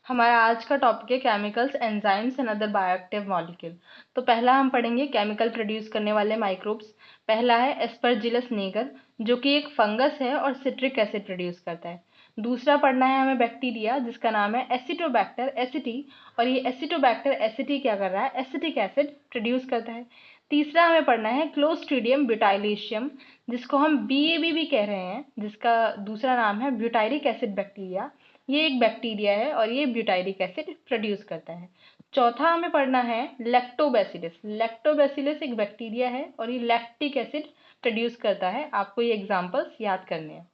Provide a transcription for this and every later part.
हमारा आज का टॉपिक है chemicals, enzymes and other bioactive molecule. तो पहला हम पढ़ेंगे केमिकल प्रोड्यूस करने वाले माइक्रोब्स। पहला है एस्परजिलस निगर, जो कि एक फंगस है और सिट्रिक एसिड प्रोड्यूस करता है। दूसरा पढ़ना है हमें बैक्टीरिया, जिसका नाम है एसिटोबैक्टर एसिटी, और ये एसिटोबैक्टर एसिटी क्या कर रहा है, एसिटिक एसिड प्रोड्यूस करता है। तीसरा हमें पढ़ना है क्लोस्ट्रीडियम ब्यूटाइलेशियम, जिसको हम BAB भी कह रहे हैं, जिसका दूसरा नाम है ब्यूटाइरिक एसिड बैक्टीरिया। ये एक बैक्टीरिया है और ये ब्यूटाइरिक एसिड प्रोड्यूस करता है। चौथा हमें पढ़ना है लैक्टोबैसिलस। लैक्टोबैसिलस एक बैक्टीरिया है और ये लैक्टिक एसिड प्रोड्यूस करता है। आपको ये एग्जांपल्स याद करने हैं।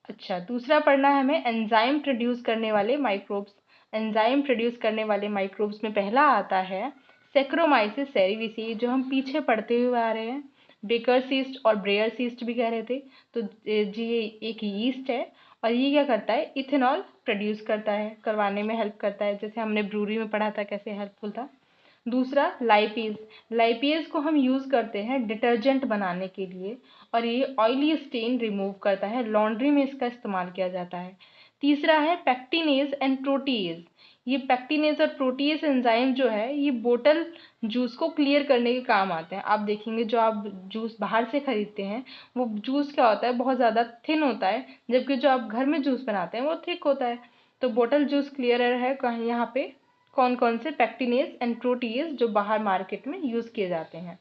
अच्छा, दूसरा पढ़ना है हमें एंजाइम प्रोड्यूस करने वाले माइक्रोब्स। एंजाइम प्रोड्यूस करने वाले माइक्रोब्स में पहला आता है सेक्रोमाइसिस सेरेविसी, जो हम पीछे पढ़ते हुए आ रहे हैं। बेकर सीस्ट और ब्रेयर सीस्ट भी कह रहे थे। तो जी ये एक यीस्ट है और ये क्या करता है, इथेनॉल प्रोड्यूस करता है, करवाने में हेल्प करता है, जैसे हमने ब्रूरी में पढ़ा था कैसे हेल्पफुल था। दूसरा लाइपेज। लाइपेज को हम यूज़ करते हैं डिटर्जेंट बनाने के लिए और ये ऑयली स्टेन रिमूव करता है, लॉन्ड्री में इसका इस्तेमाल किया जाता है। तीसरा है पैक्टिनेज एंड प्रोटीएज। ये पैक्टिनेज और प्रोटीएज एंजाइम जो है ये बोतल जूस को क्लियर करने के काम आते हैं। आप देखेंगे जो आप जूस बाहर से खरीदते हैं वो जूस क्या होता है, बहुत ज़्यादा थिन होता है, जबकि जो आप घर में जूस बनाते हैं वो थिक होता है। तो बोतल जूस क्लियरर है कहीं यहाँ पे कौन कौन से पैक्टिनेज एंड प्रोटीएज जो बाहर मार्केट में यूज़ किए जाते हैं।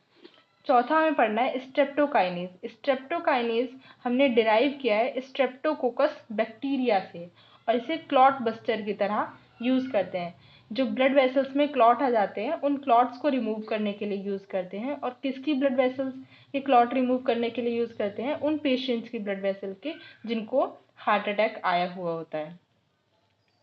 चौथा हमें पढ़ना है स्ट्रेप्टोकाइनेज। स्ट्रेप्टोकाइनेज हमने डिराइव किया है स्ट्रेप्टोकोकस बैक्टीरिया से और इसे क्लॉट बस्टर की तरह यूज़ करते हैं। जो ब्लड वेसल्स में क्लॉट आ जाते हैं उन क्लॉट्स को रिमूव करने के लिए यूज़ करते हैं। और किसकी ब्लड वेसल्स के क्लॉट रिमूव करने के लिए यूज़ करते हैं, उन पेशेंट्स की ब्लड वेसल के जिनको हार्ट अटैक आया हुआ होता है।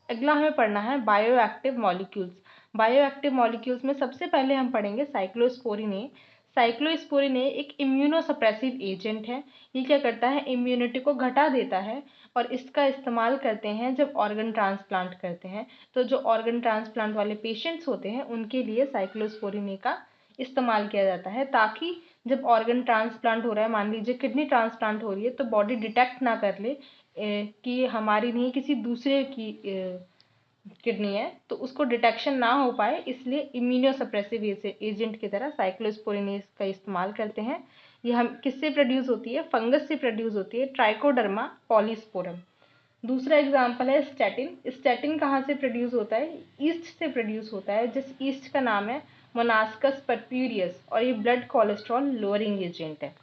अगला हमें पढ़ना है बायोएक्टिव मॉलिक्यूल्स। बायोएक्टिव मॉलिक्यूल्स में सबसे पहले हम पढ़ेंगे साइक्लोस्पोरिन ए। साइक्लोस्पोरिन ए एक इम्यूनोसप्रेसिव एजेंट है। ये क्या करता है, इम्यूनिटी को घटा देता है और इसका इस्तेमाल करते हैं जब ऑर्गन ट्रांसप्लांट करते हैं। तो जो ऑर्गन ट्रांसप्लांट वाले पेशेंट्स होते हैं उनके लिए साइक्लोस्पोरिन ए का इस्तेमाल किया जाता है, ताकि जब ऑर्गन ट्रांसप्लांट हो रहा है, मान लीजिए किडनी ट्रांसप्लांट हो रही है, तो बॉडी डिटेक्ट ना कर ले कि हमारी नहीं किसी दूसरे की किडनी है, तो उसको डिटेक्शन ना हो पाए, इसलिए इम्यूनोसप्रेसिव एजेंट की तरह साइक्लोस्पोरिनेज का इस्तेमाल करते हैं। ये हम किससे प्रोड्यूस होती है, फंगस से प्रोड्यूस होती है, ट्राइकोडर्मा पॉलीस्पोरम। दूसरा एग्जाम्पल है स्टैटिन। स्टैटिन कहाँ से प्रोड्यूस होता है, ईस्ट से प्रोड्यूस होता है, जिस ईस्ट का नाम है मोनास्कस परप्यूरियस, और ये ब्लड कोलेस्ट्रॉल लोअरिंग एजेंट है।